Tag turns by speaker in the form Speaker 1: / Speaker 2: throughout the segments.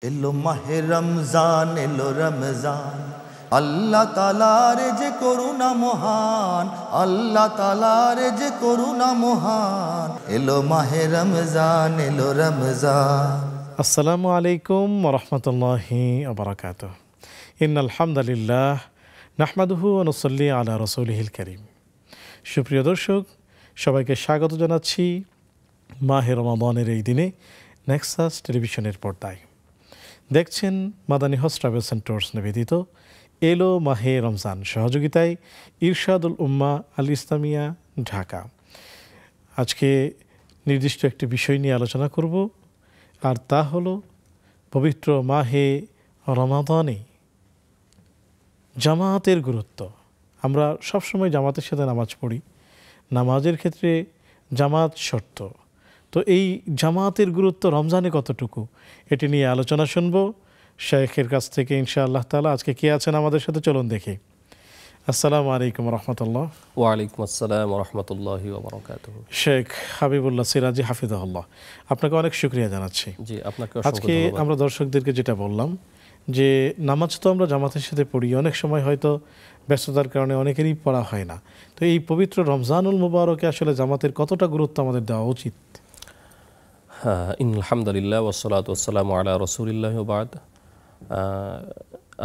Speaker 1: এলো মাহে রমজান, এলো রমজান, আল্লাহ তাআলার যে করুণা মহান, আল্লাহ তাআলার যে করুণা মহান। এলো মাহে রমজান, এলো রমজান।
Speaker 2: আসসালামু আলাইকুম ওয়া রাহমাতুল্লাহি ওয়া বারাকাতুহু। ইন্নাল হামদালিল্লাহ নাহমাদুহু ওয়া নুসাল্লি আলা রাসূলিহিল কারীম। সুপ্রিয় দর্শক, সবাইকে স্বাগত জানাচ্ছি মাহে রমাদানের এই দিনে নেক্সাস টেলিভিশনের পর্দায়। দেখছেন মাদানী হজ ট্রাভেলস অ্যান্ড ট্যুরস নিবেদিত এলো মাহে রমজান, সহযোগিতায় ইরশাদুল উম্মাহ আল ইসলামিয়া, ঢাকা। আজকে নির্দিষ্ট একটি বিষয় নিয়ে আলোচনা করব, আর তা হলো পবিত্র মাহে রমাদানে জামাতের গুরুত্ব। আমরা সবসময় জামাতের সাথে নামাজ পড়ি, নামাজের ক্ষেত্রে জামাত শর্ত। তো এই জামাতের গুরুত্ব রমজানে কতটুকু, এটি নিয়ে আলোচনা শুনব শাইখের কাছ থেকে ইনশাআল্লাহ তাআলা। আজকে কে আছেন আমাদের সাথে, চলুন দেখি। আসসালামু আলাইকুম রহমতুল্লাহ।
Speaker 3: ওয়ালাইকুম আসসালাম রহমতুল্লাহি ওয়া বারাকাতুহু।
Speaker 2: শেখ হাবিবুল্লাহ সিরাজি হাফিজাহুল্লাহ, আপনাকে অনেক শুকরিয়া জানাচ্ছি।
Speaker 3: জি, আপনাকে
Speaker 2: আজকে আমরা দর্শকদেরকে যেটা বললাম যে নামাজ তো আমরা জামাতের সাথে পড়ি, অনেক সময় হয়তো ব্যস্ততার কারণে অনেকেরই পড়া হয় না। তো এই পবিত্র রমজানুল মুবারকে আসলে জামাতের কতটা গুরুত্ব আমাদের দেওয়া উচিত?
Speaker 3: হ্যাঁ, আলহামদুলিল্লাহ ওয়াসসালাতু ওয়াসসালামু আলা রাসূলিল্লাহি ওয়া বা'দ।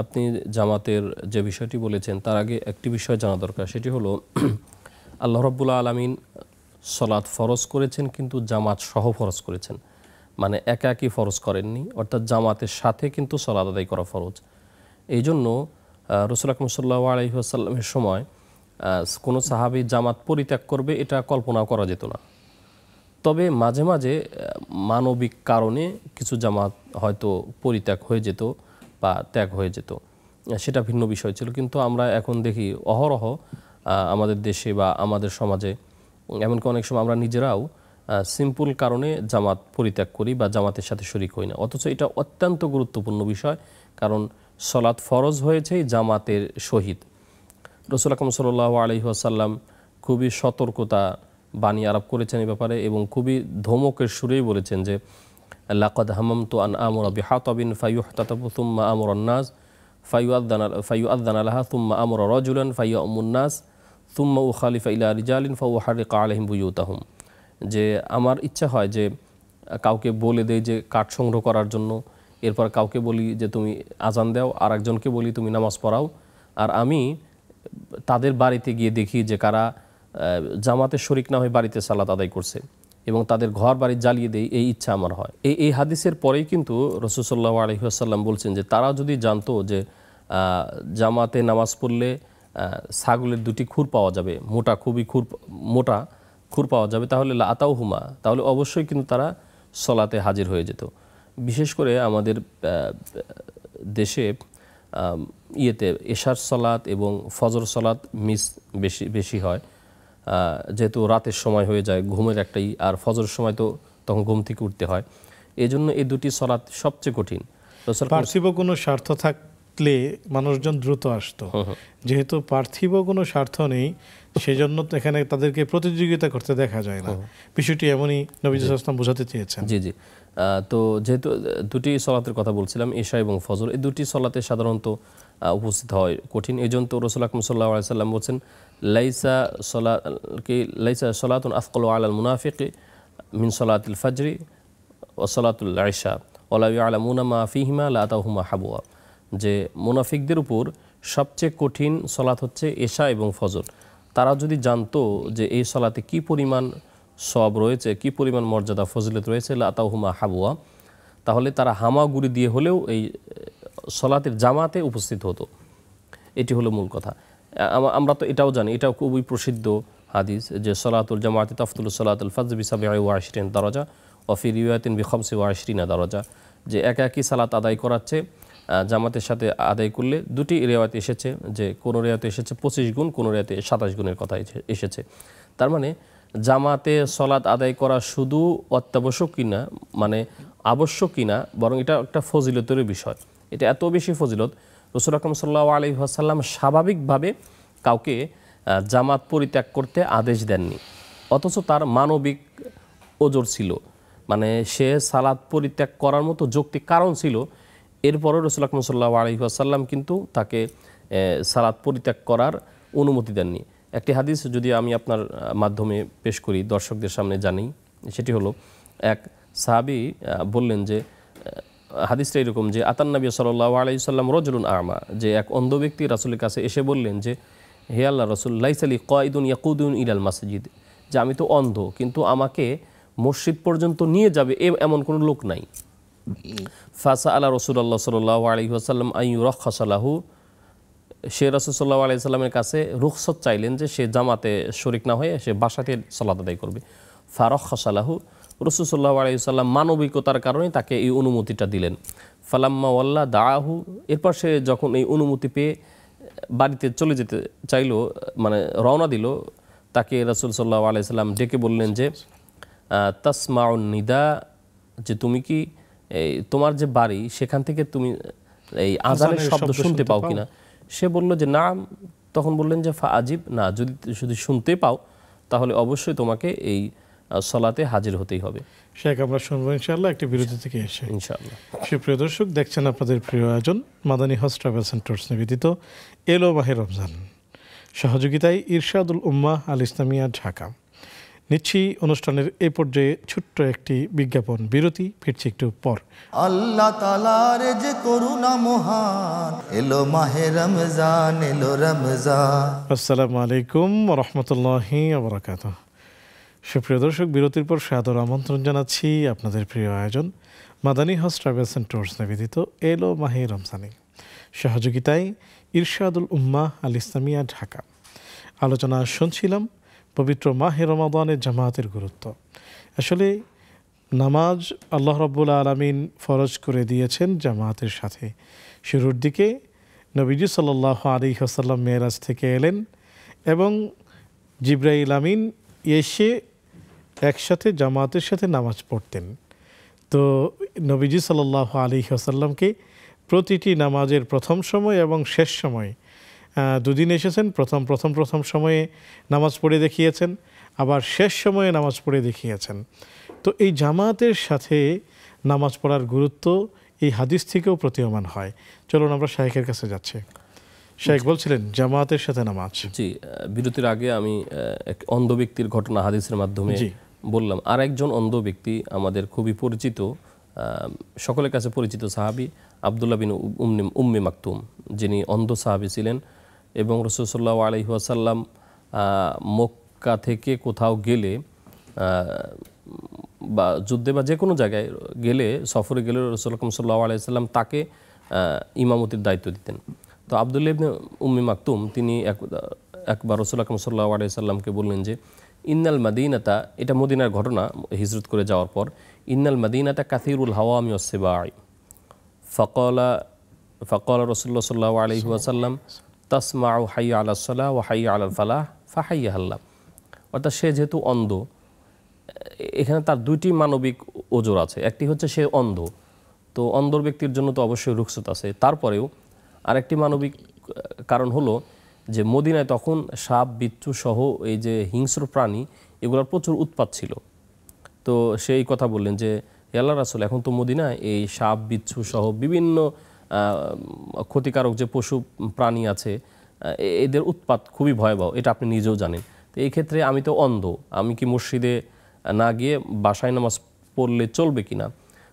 Speaker 3: আপনি জামাতের যে বিষয়টি বলেছেন তার আগে একটি বিষয় জানা দরকার, সেটি হলো আল্লাহ রাব্বুল আলামিন সালাত ফরজ করেছেন, কিন্তু জামাত সহ ফরজ করেছেন। মানে একা একই ফরজ করেননি, অর্থাৎ জামাতের সাথে কিন্তু সালাত আদায় করা ফরজ। এই জন্য রাসূল আকরাম সাল্লাল্লাহু আলাইহি ওয়াসাল্লামের সময় কোনো সাহাবী জামাত পরিত্যাগ করবে এটা কল্পনাও করা যেত না। তবে মাঝে মাঝে মানবিক কারণে কিছু জামাত হয়তো পরিত্যাগ হয়ে যেত বা ত্যাগ হয়ে যেত, সেটা ভিন্ন বিষয় ছিল। কিন্তু আমরা এখন দেখি অহরহ আমাদের দেশে বা আমাদের সমাজে, এমনকি অনেক সময় আমরা নিজেরাও সিম্পল কারণে জামাত পরিত্যাগ করি বা জামাতের সাথে শরীক হই না, অথচ এটা অত্যন্ত গুরুত্বপূর্ণ বিষয়। কারণ সালাত ফরজ হয়েছে জামাতের সহিত। রাসূল আকরাম সাল্লাল্লাহু আলাইহি ওয়াসাল্লাম খুবই সতর্কতা বাণী আরোপ করেছেন এই ব্যাপারে, এবং খুবই ধমকের সুরেই বলেছেন যে লাকাদ হামামতু আন আমুরা বিহাতাবিন ফায়ুহতাতাবু সুম্মা আমুরান নাস ফায়ুআযানা লাহা সুম্মা আমুরা রাজুলান ফায়ুআমুন নাস সুম্মা উখালিফা ইলা রিজালিন ফাউহারিকা আলাইহিম বুয়ুতাহুম। যে আমার ইচ্ছা হয় যে কাউকে বলে দেই যে কাঠ সংগ্রহ করার জন্য, এরপর কাউকে বলি যে তুমি আজান দাও, আর একজনকে বলি তুমি নামাজ পড়াও, আর আমি তাদের বাড়িতে গিয়ে দেখি যে কারা জামাতে শরিক না হয়ে বাড়িতে সালাত আদায় করছে, এবং তাদের ঘর বাড়ি জ্বালিয়ে দেই, এই ইচ্ছা আমার হয়। এই হাদিসের পরেই কিন্তু রাসূল সাল্লাল্লাহু আলাইহি ওয়াসাল্লাম বলছেন যে তারা যদি জানতো যে জামাতে নামাজ পড়লে ছাগলের দুটি খুর পাওয়া যাবে, খুবই মোটা খুর পাওয়া যাবে, তাহলে আতাও হুমা, তাহলে অবশ্যই কিন্তু তারা সলাতে হাজির হয়ে যেত। বিশেষ করে আমাদের দেশে এশার সালাত এবং ফজর সালাত বেশি হয়, যেহেতু রাতের সময় হয়ে যায়, ঘুমের একটাই, আর ফজরের সময় তো তখন ঘুম থেকে উঠতে হয়। এই জন্য এই দুটি সালাত সবচেয়ে কঠিন।
Speaker 2: পার্থিব কোনো স্বার্থ থাকলে মানুষজন দ্রুত আসতো, যেহেতু পার্থিব কোনো স্বার্থ নেই সেজন্য এখানে তাদেরকে প্রতিযোগিতা করতে দেখা যায় না। বিষয়টি এমনই নবী সাল্লাল্লাহু আলাইহি ওয়াসাল্লাম বোঝাতে চেয়েছেন।
Speaker 3: জি জি। তো যেহেতু দুটি সলাতের কথা বলছিলাম, এশা এবং ফজর, এই দুটি সলাতে সাধারণত উপস্থিত হয় কঠিন। এই জন্য তো রাসূল আকরাম সাল্লাল্লাহু আলাইহি ওয়াসাল্লাম বলছেন লাইসা সলাতুন আফকালু আলাল মুনাফিকি মিন সলাতিল ফাজরি ওয়া সলাতুল ইশা ওয়া লা ইয়ালামুনা মা ফীহিমা লা আতাহুমা হাবওয়া। যে মুনাফিকদের উপর সবচেয়ে কঠিন সলাত হচ্ছে এশা এবং ফজর। তারা যদি জানতো যে এই সলাতে কি পরিমাণ সওয়াব রয়েছে, কি পরিমাণ মর্যাদা ফজিলত রয়েছে, লা আতাহুমা হাবওয়া, তাহলে তারা হামাগুড়ি দিয়ে হলেও এই সলাতের জামাতে উপস্থিত হতো। এটি হলো মূল কথা। আমরা তো এটাও জানি, এটাও খুবই প্রসিদ্ধ হাদিস যে সলাতুল জামাতি তাফতুল সলাতুল ফাজর বি 27 দারাজা ওয়া ফি রিওয়ায়াতিন বি 25 দারাজা। যে একই সালাত আদায় করাচ্ছে জামাতের সাথে আদায় করলে, দুটি রিওয়ায়াতে এসেছে যে কোনো রিওয়ায়াতে এসেছে 25 গুণ, কোনো রিওয়ায়াতে 27 গুণের কথা এসেছে। তার মানে জামাতে সলাত আদায় করা শুধু অত্যাবশ্যক কিনা, মানে আবশ্যক কিনা, বরং এটা একটা ফজিলতের বিষয়। এটা এত বেশি ফজিলত, রাসূল আকরাম সাল্লাল্লাহু আলাইহি ওয়াসাল্লাম স্বাভাবিকভাবে কাউকে জামাত পরিত্যাগ করতে আদেশ দেননি, অথচ তার মানবিক ওজর ছিল, মানে সে সালাত পরিত্যাগ করার মতো যৌক্তিক কারণ ছিল, এরপরও রাসূল আকরাম সাল্লাল্লাহু আলাইহি ওয়াসাল্লাম কিন্তু তাকে সালাত পরিত্যাগ করার অনুমতি দেননি। একটি হাদিস যদি আমি আপনার মাধ্যমে পেশ করি, দর্শকদের সামনে জানি, সেটি হলো এক সাহাবী বললেন যে হাদিসটা এরকম যে আতান নবী সাল্লাল্লাহু আলাইহি ওয়াসাল্লাম রাজুলুন আ'মা, যে এক অন্ধ ব্যক্তি রাসূলের কাছে এসে বললেন যে হে আল্লাহ রাসূল, লাইসা লি কায়দুন ইয়াকুদুন ইলাল মাসজিদ, যে আমি তো অন্ধ কিন্তু আমাকে মসজিদ পর্যন্ত নিয়ে যাবে এমন কোনো লোক নাই। ফাসাআলা রাসূলুল্লাহ সাল্লাল্লাহু আলাইহি ওয়াসাল্লাম আইয়ুরাখাসা লাহু, সে রাসূল সাল্লাল্লাহু আলাইহি ওয়াসাল্লামের কাছে রুখসত চাইলেন যে সে জামাতে শরীক না হয়ে সে বাসাতে সালাত আদায় করবে। ফারাখাসা লাহু, রাসূল সাল্লাল্লাহু আলাইহি ওয়াসাল্লাম মানবিকতার কারণে তাকে এই অনুমতিটা দিলেন। ফালাম্মা ওয়াল্লা দাআহু, এরপর সে যখন এই অনুমতি পেয়ে বাড়িতে চলে যেতে চাইলো, মানে রওনা দিল, তাকে রাসূল সাল্লাল্লাহু আলাইহি ওয়াসাল্লাম ডেকে বললেন যে তাসমাউন নিদা, যে তুমি কি তোমার যে বাড়ি সেখান থেকে তুমি এই আযানের শব্দ শুনতে পাও কিনা? সে বলল যে না। তখন বললেন যে ফা আজিব, না, যদি শুধু শুনতে পাও তাহলে অবশ্যই তোমাকে এই সালাতে হাজির হতেই হবে।
Speaker 2: শেখ, আমরা শুনবো ইনশাআল্লাহ একটি বিরতি থেকে এসে।
Speaker 3: ইনশাআল্লাহ।
Speaker 2: সুপ্রিয় দর্শক, দেখছেন আপনাদের প্রিয় আয়োজন মাদানী হজ ট্রাভেলস এন্ড ট্যুরস নিবেদিত এলো মাহে রমজান, সহযোগিতায় ইরশাদুল উম্মাহ আল ইসলামিয়া, ঢাকা। নিচ্ছি অনুষ্ঠানের এই পর্যায়ে ছোট্ট একটি বিজ্ঞাপন বিরতি, ফিরছি একটু পর।
Speaker 1: আল্লাহ তাআলার যে করুণা মহান, এলো মাহে রমজান, এলো রমজান।
Speaker 2: আসসালামু আলাইকুম ওয়া রাহমাতুল্লাহি ওয়া বারাকাতুহু। সুপ্রিয় দর্শক, বিরতির পর সাদর আমন্ত্রণ জানাচ্ছি আপনাদের প্রিয় আয়োজন মাদানী হজ ট্রাভেলস এন্ড ট্যুরস নিবেদিত এলো মাহে রমজানে, সহযোগিতায় ইরশাদুল উম্মাহ আল ইসলামিয়া, ঢাকা। আলোচনা শুনছিলাম পবিত্র মাহে রমাদানের জামাতের গুরুত্ব। আসলে নামাজ আল্লাহ রাব্বুল আলামিন ফরজ করে দিয়েছেন জামাতের সাথে। শুরুর দিকে নবীজি সাল্লাল্লাহু আলাইহি ওয়াসাল্লাম মেরাজ থেকে এলেন এবং জিবরাইল আমিন এসে একসাথে জামাতের সাথে নামাজ পড়তেন। তো নবীজি সাল্লাল্লাহু আলাইহি ওয়াসাল্লামকে প্রতিটি নামাজের প্রথম সময় এবং শেষ সময় দুদিন এসেছেন। প্রথম সময়ে নামাজ পড়ে দেখিয়েছেন, আবার শেষ সময়ে নামাজ পড়ে দেখিয়েছেন। তো এই জামাতের সাথে নামাজ পড়ার গুরুত্ব এই হাদিস থেকেও প্রতীয়মান হয়। চলুন আমরা শাইখের কাছে যাচ্ছি। শাইখ বলছিলেন জামাতের সাথে নামাজ।
Speaker 3: জি, বিরতির আগে আমি এক অন্ধ ব্যক্তির ঘটনা হাদিসের মাধ্যমে বললাম। আর একজন অন্ধ ব্যক্তি আমাদের খুবই পরিচিত, সকলের কাছে পরিচিত সাহাবী আব্দুল্লাহ বিন উম্মে মাকতুম, যিনি অন্ধ সাহাবী ছিলেন এবং রাসূল সাল্লাল্লাহু আলাইহি ওয়াসাল্লাম মক্কা থেকে কোথাও গেলে বা যুদ্ধে বা যে কোনো জায়গায় গেলে, সফরে গেলে রাসূল আকরাম সাল্লাল্লাহু আলাইহি ওয়াসাল্লাম তাকে ইমামতির দায়িত্ব দিতেন। তো আব্দুল্লাহ ইবনে উম্মে মাকতুম তিনি একবার রাসূল আকরাম সাল্লাল্লাহু আলাইহি ওয়াসাল্লামকে বললেন যে ইন্নাল মাদিনাতা, এটা মদিনার ঘটনা, হিজরত করে যাওয়ার পর, ইন্নাল মাদিনাতা কাসীরুল হাওয়ামি ওয়াস সিবাই, ফাকালা রাসূলুল্লাহ সাল্লাল্লাহু আলাইহি ওয়াসাল্লাম তাসমাউ হাইয়া আলাস সালাহ ওয়া হাইয়া আলাল ফালাহ ফাহাইয়া হাল্লা। অর্থাৎ সে যেহেতু অন্ধ, এখানে তার দুইটি মানবিক ওজর আছে। একটি হচ্ছে সে অন্ধ, তো অন্ধ ব্যক্তির জন্য তো অবশ্যই রুখসত আছে। তারপরেও আরেকটি মানবিক কারণ হলো যে মদিনায় তখন সাপ বিচ্ছু সহ এই যে হিংস্র প্রাণী এগুলোর প্রচুর উৎপাত ছিল। তো সেই কথা বললেন যে হে আল্লাহর রাসূল, এখন তো মদিনায় এই সাপ বিচ্ছু সহ বিভিন্ন ক্ষতিকারক যে পশু প্রাণী আছে এদের উৎপাত খুবই ভয়াবহ, এটা আপনি নিজেও জানেন। তো এই ক্ষেত্রে আমি তো অন্ধ, আমি কি মসজিদে না গিয়ে বাসায় নামাজ পড়লে চলবে কিনা?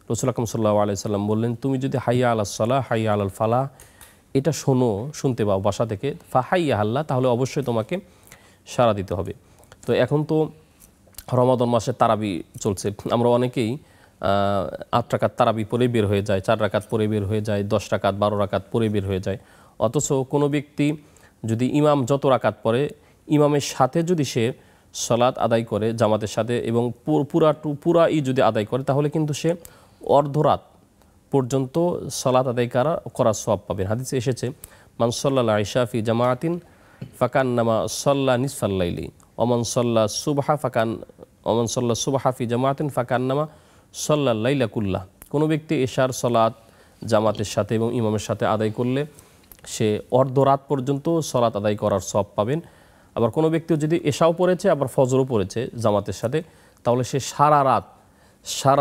Speaker 3: রাসূল আকরাম সাল্লাল্লাহু আলাইহি ওয়াসাল্লাম বললেন, তুমি যদি হাইয়া আলাস সালাহ হাইয়া আলাল ফালাহ এটা শুনতে পাও বাসা থেকে, ফাহাইয়া হাল্লা, তাহলে অবশ্যই তোমাকে সাড়া দিতে হবে। তো এখন তো রমাদান মাসে তারাবি চলছে, আমরা অনেকেই 8 রাকাত তারাবি পরে বের হয়ে যায়, 4 রাকাত পরে বের হয়ে যায়, 10 রাকাত 12 রাকাত পরে বের হয়ে যায়। অথচ কোনো ব্যক্তি যদি ইমাম যত রাকাত পড়ে ইমামের সাথে যদি সে সালাত আদায় করে জামাতের সাথে এবং পুরাই যদি আদায় করে, তাহলে কিন্তু সে অর্ধরাত পর্যন্ত সালাত আদায় করার সওয়াব পাবে। হাদিসে এসেছে মান সাল্লাল ইশা ফি জামাআতিন ফাকান্নামা সাল্লা নিসফাল লাইলি ওমান সাল্লা সুবহা ফি জামাআতিন ফাকান্নামা সাল্লাল লাইলা কুল্লাহ। কোনো ব্যক্তি এশার সালাত জামাতের সাথে এবং ইমামের সাথে আদায় করলে সে অর্ধরাত পর্যন্ত সালাত আদায় করার সওয়াব পাবেন। আবার কোনো ব্যক্তিও যদি এশাও পড়েছে আবার ফজরও পড়েছে জামাতের সাথে, তাহলে সে সারা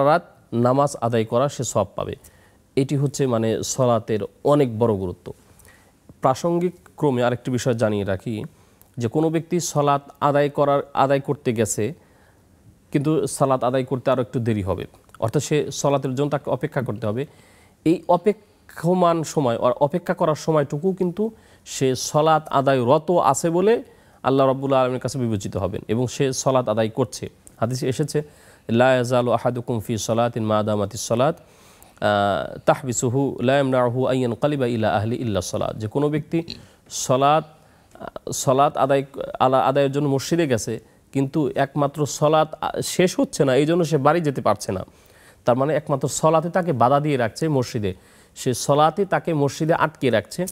Speaker 3: রাত নামাজ আদায় করা সে সওয়াব পাবে। এটি হচ্ছে মানে সলাতের অনেক বড় গুরুত্ব। প্রাসঙ্গিক ক্রমে আরেকটি বিষয় জানিয়ে রাখি যে কোনো ব্যক্তি সলাত আদায় করতে গেছে, কিন্তু সালাত আদায় করতে আরও একটু দেরি হবে, অর্থাৎ সে সলাতের জন্য তাকে অপেক্ষা করতে হবে। এই অপেক্ষমান সময় অপেক্ষা করার সময়টুকু কিন্তু সে সলাত আদায়রত আছে বলে আল্লাহ রাব্বুল আলামিনের কাছে বিবেচিত হবেন এবং সে সলাত আদায় করছে। হাদিসে এসেছে লা ইয়াজালু আহাদুকুম ফি সলাতিন মা দামাতিস সলাত তাহবিসুহু লা ইয়ামনাউহু আন ইয়ানকালিবা ইলা আহলি ইল্লা সলাত, যে কোনো ব্যক্তি সলাত আদায়ের জন্য মসজিদে গেছে কিন্তু একমাত্র সলাত শেষ হচ্ছে না, এই জন্য সে বাড়ি যেতে পারছে না। তার মানে একমাত্র সলাতে তাকে বাধা দিয়ে রাখছে মসজিদে, সে সলাতে তাকে মসজিদে আটকে রাখছে।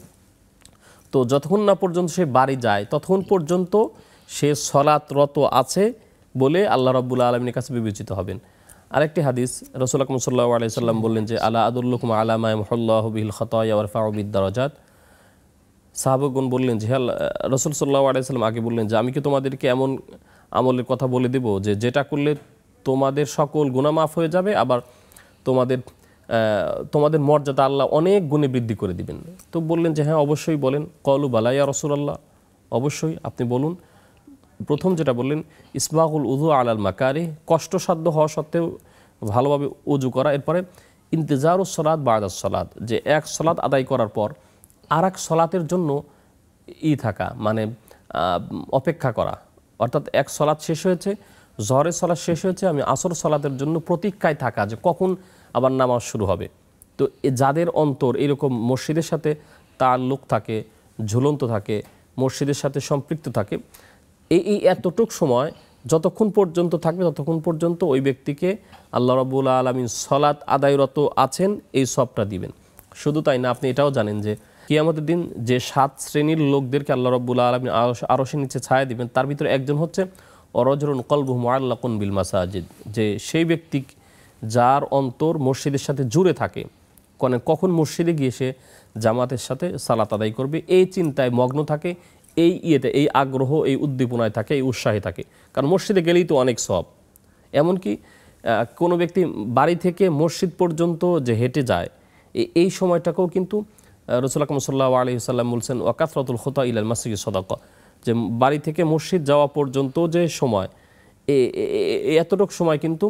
Speaker 3: তো যতক্ষণ না পর্যন্ত সে বাড়ি যায় ততক্ষণ পর্যন্ত সে সলাতরত আছে বলে আল্লাহ রাব্বুল আলামিনের কাছে বিবেচিত হবেন। আরেকটি হাদিস, রাসূল আকরাম সাল্লাল্লাহু আলাইহি সাল্লাম বললেন যে আলা আদুল্লুকুম আলা মা ইয়ামহুল্লাহু বিল খাতায়া ওয়া ইয়ারফাউ বিদ দারাজাত। সাহাবাগণ বললেন যে রাসূল সাল্লাল্লাহু আলাইহি সাল্লাম আগে বললেন যে আমি কি তোমাদেরকে এমন আমলের কথা বলে দেব যেটা করলে তোমাদের সকল গুনাহ মাফ হয়ে যাবে, আবার তোমাদের মর্যাদা আল্লাহ অনেক গুণে বৃদ্ধি করে দিবেন। তো বললেন যে হ্যাঁ অবশ্যই বলেন। কলু বালা ইয়া রাসূলুল্লাহ, অবশ্যই আপনি বলুন। প্রথম যেটা বললেন ইসবাগুল উযু আলাল মাকারি, কষ্টসাধ্য হওয়া সত্ত্বেও ভালোভাবে উজু করা। এরপরে ইন্তেজারুস সালাত বাদাস সালাত, যে এক সালাত আদায় করার পর আর এক সালাতের জন্য থাকা, মানে অপেক্ষা করা। অর্থাৎ এক সালাত শেষ হয়েছে, জহরের সালাত শেষ হয়েছে, আমি আসর সালাতের জন্য প্রতীক্ষায় থাকা যে কখন আবার নামাজ শুরু হবে। তো যাদের অন্তর এরকম মসজিদের সাথে তাল্লুক থাকে, ঝুলন্ত থাকে, মসজিদের সাথে সম্পৃক্ত থাকে, এই এতটুক সময় যতক্ষণ পর্যন্ত থাকবে ততক্ষণ পর্যন্ত ওই ব্যক্তিকে আল্লাহ রাব্বুল আলামিন সলাত আদায়রত আছেন এই সবটা দিবেন। শুধু তাই না, আপনি এটাও জানেন যে কিয়ামতের দিন যে 7 শ্রেণীর লোকদেরকে আল্লাহ রাব্বুল আলামিন আরশের নিচে ছায়া দিবেন, তার ভিতরে একজন হচ্ছে অরজুলুন কলবুহু মুআল্লাকুন বিল মাসাজিদ, যে সেই ব্যক্তি যার অন্তর মসজিদের সাথে জুড়ে থাকে, কখন মসজিদে গিয়ে সে জামাতের সাথে সালাত আদায় করবে এই চিন্তায় মগ্ন থাকে, এই আগ্রহ, এই উদ্দীপনায় থাকে, এই উৎসাহে থাকে। কারণ মসজিদে গেলেই তো অনেক সওয়াব। এমনকি কোনো ব্যক্তি বাড়ি থেকে মসজিদ পর্যন্ত যে হেঁটে যায়, এই সময়টাকেও কিন্তু রাসূল আকরাম সাল্লাল্লাহু আলাইহি ওয়াসাল্লাম বলছেন ওয়া কাসরাতুল খুতা ইলাল মাসজিদি সাদাকা, যে বাড়ি থেকে মসজিদ যাওয়া পর্যন্ত যে সময়, এতটুকু সময় কিন্তু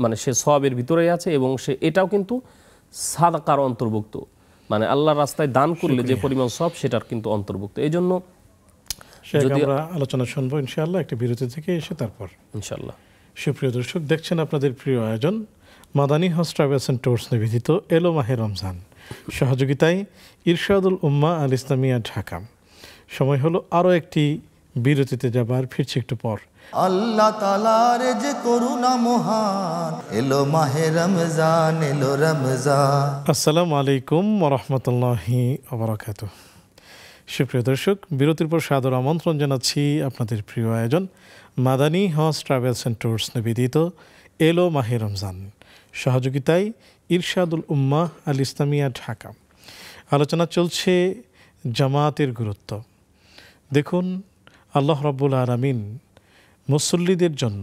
Speaker 3: মানে সে সওয়াবের ভিতরেই আছে এবং সে এটাও কিন্তু সাদাকার অন্তর্ভুক্ত, মানে আল্লাহর রাস্তায় দান করলে যে পরিমাণ সওয়াব সেটার কিন্তু অন্তর্ভুক্ত। এই জন্য
Speaker 2: যদি আমরা আলোচনা শুনবো ইনশাআল্লাহ একটি বিরতি থেকে এসে তারপর
Speaker 3: ইনশাআল্লাহ।
Speaker 2: সুপ্রিয় দর্শক, দেখছেন আপনাদের প্রিয় আয়োজন Madani house travels and tours নিবেদিত এলো মাহে রমজান, সহযোগিতায় ইরশাদুল উম্মাহ আল ইসলামিয়া ঢাকা। সময় হলো আরও একটি বিরতিতে যাবার, ফিরছি একটু পর।
Speaker 1: আল্লাহ তাআলার যে করুণা মহান, এলো মাহে রমজান, এলো রমজান।
Speaker 2: আসসালামু আলাইকুম ওয়া রাহমাতুল্লাহি ওয়া বারাকাতুহু। সুপ্রিয় দর্শক, বিরতির পর সাদর আমন্ত্রণ জানাচ্ছি আপনাদের প্রিয় আয়োজন Madani house travels and tours নিবেদিত এলো মাহে রমজান, সহযোগিতায় ইরশাদুল উম্মাহ আল ইসলামিয়া ঢাকা। আলোচনা চলছে জামাতের গুরুত্ব। দেখুন, আল্লাহ রাব্বুল আলামিন মুসল্লিদের জন্য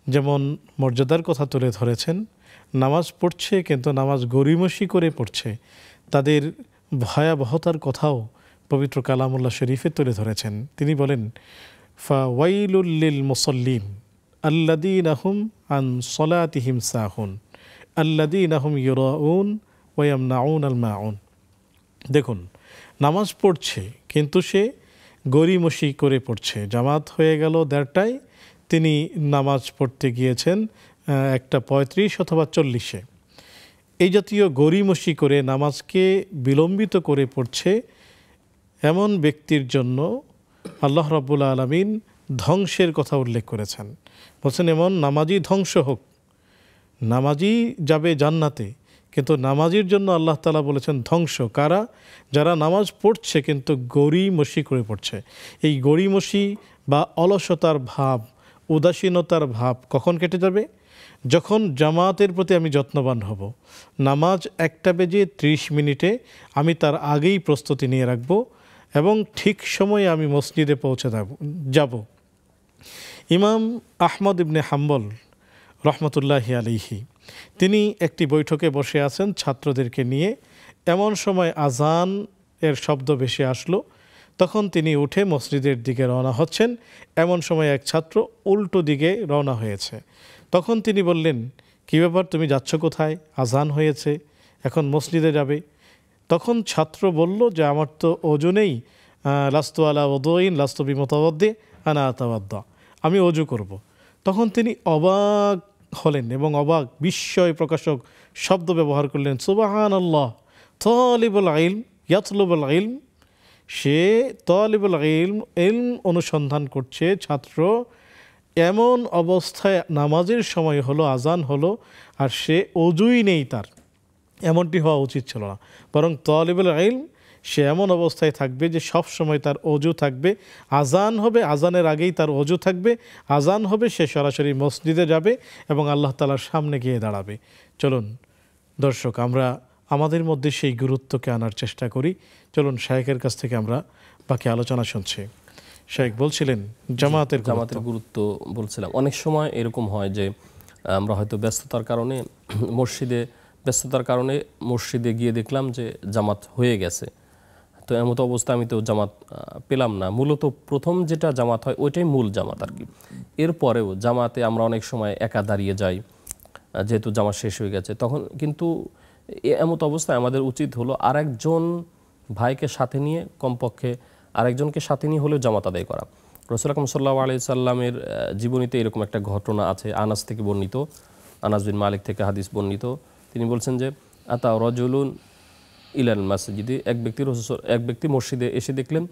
Speaker 2: যেমন মর্যাদার কথা তুলে ধরেছেন, নামাজ পড়ছে কিন্তু নামাজ গরিমসি করে পড়ছে, তাদের ভয়াবহতার কথাও পবিত্র কালামুল্লাহ শরীফে তুলে ধরেছেন। তিনি বলেন ফাওয়াইলুল লিল মুসাল্লিন আল্লাযীনা হুম আন সলাতিহিম সাহুন আল্লাযীনা হুম ইউরাউন ওয়া ইয়ামনাউনাল মাউন। দেখুন, নামাজ পড়ছে কিন্তু সে গরিমসি করে পড়ছে। জামাত হয়ে গেল 1:30টায়, তিনি নামাজ পড়তে গিয়েছেন 1:35 অথবা 40-এ। এই জাতীয় গরিমসি করে নামাজকে বিলম্বিত করে পড়ছে এমন ব্যক্তির জন্য আল্লাহ রাব্বুল আলামিন ধ্বংসের কথা উল্লেখ করেছেন। বলছেন এমন নামাজি ধ্বংস হোক, নামাজি যাবে জান্নাতে, কিন্তু নামাজির জন্য আল্লাহ তাআলা বলেছেন ধ্বংস। কারা? যারা নামাজ পড়ছে কিন্তু গরিমসি করে পড়ছে। এই গরিমসি বা অলসতার ভাব, উদাসীনতার ভাব কখন কেটে যাবে? যখন জামাতের প্রতি আমি যত্নবান হব। নামাজ 1:30 আমি তার আগেই প্রস্তুতি নিয়ে রাখব এবং ঠিক সময়ে আমি মসজিদে পৌঁছে যাব। ইমাম আহমদ ইবনে হাম্বল রহমতুল্লাহি আলাইহি তিনি একটি বৈঠকে বসে আছেন ছাত্রদেরকে নিয়ে। এমন সময় আজান এর শব্দ ভেসে আসলো। তখন তিনি উঠে মসজিদের দিকে রওনা হচ্ছেন। এমন সময় এক ছাত্র উল্টো দিকে রওনা হয়েছে। তখন তিনি বললেন, কী ব্যাপার, তুমি যাচ্ছ কোথায়? আজান হয়েছে, এখন মসজিদে যাবে। তখন ছাত্র বলল যে আমার তো অজু নেই, লাস্তু আলা ওদইন লাস্তু বিমতাওয়াদ্দি আনা আতাওয়াদ্দা, আমি অজু করব। তখন তিনি অবাক হলেন এবং অবাক বিস্ময় প্রকাশক শব্দ ব্যবহার করলেন, সুবহানাল্লাহ, তালিবুল ইলম ইয়াতলুবুল ইলম। সে তালিবুল ইলম, ইলম অনুসন্ধান করছে ছাত্র, এমন অবস্থায় নামাজের সময় হলো, আজান হলো, আর সে অজুই নেই তার। এমনটি হওয়া উচিত ছিল না, বরং তালিবুল ইলম সে এমন অবস্থায় থাকবে যে সব সময় তার অজু থাকবে। আজান হবে, আজানের আগেই তার অজু থাকবে। আজান হবে, সে সরাসরি মসজিদে যাবে এবং আল্লাহ তাআলার সামনে গিয়ে দাঁড়াবে। চলুন দর্শক, আমরা আমাদের মধ্যে সেই গুরুত্বকে আনার চেষ্টা করি। চলুন শায়েখের কাছ থেকে আমরা বাকি আলোচনা শুনছি। শায়েখ বলছিলেন জামাতের
Speaker 3: গুরুত্ব বলছিলাম। অনেক সময় এরকম হয় যে আমরা হয়তো ব্যস্ততার কারণে মসজিদে গিয়ে দেখলাম যে জামাত হয়ে গেছে। তো এমত অবস্থা আমি তো জামাত পেলাম না। মূলত প্রথম যেটা জামাত হয় ওইটাই মূল জামাত আর কি। এরপরেও জামাতে আমরা অনেক সময় একা দাঁড়িয়ে যাই, যেহেতু জামাত শেষ হয়ে গেছে। তখন কিন্তু এমত অবস্থায় আমাদের উচিত হলো আরেকজন ভাইকে সাথে নিয়ে, কমপক্ষে আরেকজনকে সাথে নিয়ে হলেও জামাত আদায় করা। রাসূল আকরাম সাল্লাল্লাহু আলাইহি সাল্লামের জীবনীতে এরকম একটা ঘটনা আছে, আনাস থেকে বর্ণিত, আনাস বিন মালিক থেকে হাদিস বর্ণিত। তিনি বলছেন যে আতা রাজুলুন ইলাল মসজিদে, এক ব্যক্তি মসজিদে এসে দেখলেন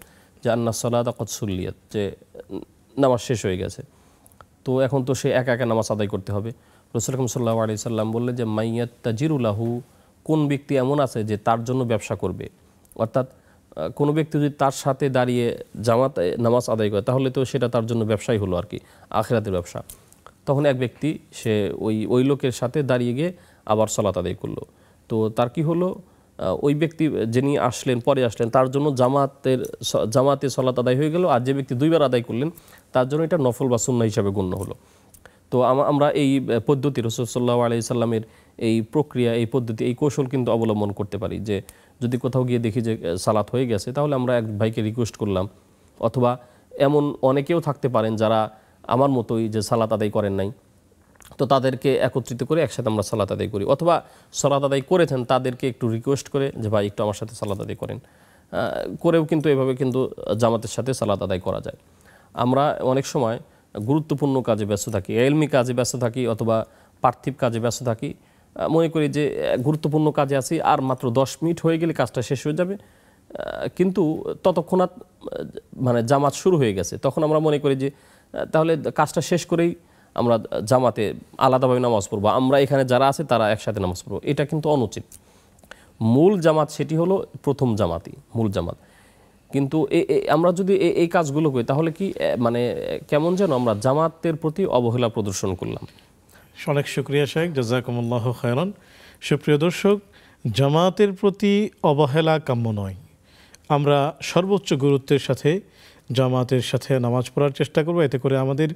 Speaker 3: যে আন্না সালাতা কদ সুল্লিয়াত, যে নামাজ শেষ হয়ে গেছে। তো এখন তো সে একা একা নামাজ আদায় করতে হবে। রাসূল আকরাম সাল্লাল্লাহু আলাইহি সাল্লাম বললেন যে মাইয়াত তাজিরুলাহু, কোন ব্যক্তি এমন আছে যে তার জন্য ব্যবসা করবে। অর্থাৎ কোনো ব্যক্তি যদি তার সাথে দাঁড়িয়ে জামাতে নামাজ আদায় করে তাহলে তো সেটা তার জন্য ব্যবসাই হলো আর কি, আখিরাতের ব্যবসা। তখন এক ব্যক্তি সে ওই লোকের সাথে দাঁড়িয়ে গিয়ে আবার সালাত আদায় করলো। তো তার কি হলো, ওই ব্যক্তি যিনি পরে আসলেন তার জন্য জামাতে সালাত আদায় হয়ে গেল, আর যে ব্যক্তি দুইবার আদায় করলেন তার জন্য এটা নফল বা সুন্নাহ হিসাবে গণ্য হলো। তো আমরা এই পদ্ধতি, রাসূল সাল্লাল্লাহু আলাইহি সাল্লামের এই প্রক্রিয়া, এই পদ্ধতি, এই কৌশল কিন্তু অবলম্বন করতে পারি যে যদি কোথাও গিয়ে দেখি যে সালাত হয়ে গেছে তাহলে আমরা এক ভাইকে রিকোয়েস্ট করলাম, অথবা এমন অনেকেও থাকতে পারেন যারা আমার মতোই যে সালাত আদায় করেন নাই, তো তাদেরকে একত্রিত করে একসাথে আমরা সালাত আদায় করি, অথবা সালাত আদায় করেছেন তাদেরকে একটু রিকোয়েস্ট করে যে ভাই একটু আমার সাথে সালাত আদায় করেন, করেও কিন্তু এভাবে কিন্তু জামাতের সাথে সালাত আদায় করা যায়। আমরা অনেক সময় গুরুত্বপূর্ণ কাজে ব্যস্ত থাকি, ইলমি কাজে ব্যস্ত থাকি, অথবা পার্থিব কাজে ব্যস্ত থাকি, মনে করি যে গুরুত্বপূর্ণ কাজে আছি, আর মাত্র 10 মিনিট হয়ে গেলে কাজটা শেষ হয়ে যাবে, কিন্তু ততক্ষণাৎ মানে জামাত শুরু হয়ে গেছে। তখন আমরা মনে করি যে তাহলে কাজটা শেষ করেই আমরা জামাতে আলাদাভাবে নামাজ পড়বো, আমরা এখানে যারা আছে তারা একসাথে নামাজ পড়বো। এটা কিন্তু অনুচিত। মূল জামাত সেটি হলো প্রথম জামাতই মূল জামাত। কিন্তু আমরা যদি এই কাজগুলো করি তাহলে কি মানে কেমন যেন আমরা জামাতের প্রতি অবহেলা প্রদর্শন করলাম।
Speaker 2: অনেক শুকরিয়া শাইখ, জাযাকুমুল্লাহু খায়রান। সুপ্রিয় দর্শক, জামাতের প্রতি অবহেলা কাম্য নয়। আমরা সর্বোচ্চ গুরুত্বের সাথে জামাতের সাথে নামাজ পড়ার চেষ্টা করব, এতে করে আমাদের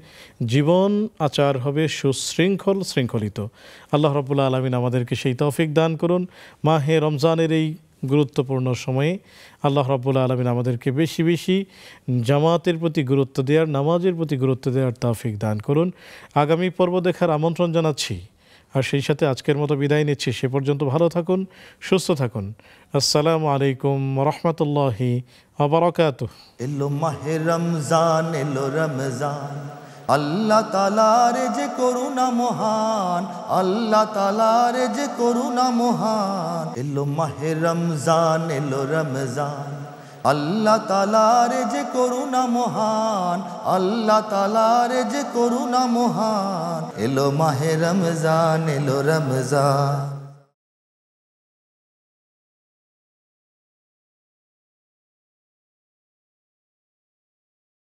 Speaker 2: জীবন আচার হবে শৃঙ্খলিত। আল্লাহ রাব্বুল আলামিন আমাদেরকে সেই তৌফিক দান করুন। মাহে রমজানের এই গুরুত্বপূর্ণ সময়ে আল্লাহ রাব্বুল আলামিন আমাদেরকে বেশি বেশি জামাতের প্রতি গুরুত্ব দেওয়ার, নামাজের প্রতি গুরুত্ব দেওয়ার তৌফিক দান করুন। আগামী পর্ব দেখার আমন্ত্রণ জানাচ্ছি, আর সেই সাথে আজকের মতো বিদায় নিচ্ছি। সে পর্যন্ত ভালো থাকুন, সুস্থ থাকুন। আসসালামু আলাইকুম ওয়া রাহমাতুল্লাহি ওয়া বারাকাতুহু।
Speaker 1: এলো মাহে রমজান, এলো রমজান, আল্লাহ তাআলার যে করুণা মহান, আল্লাহ তাআলার যে করুণা মহান। এলো মাহে রমজান, এলো রমজান, আল্লাহ তাআলার যে করুণা মহান, আল্লাহ তাআলার যে করুণা মহান। এলো মাহে রমজান, এলো রমজান।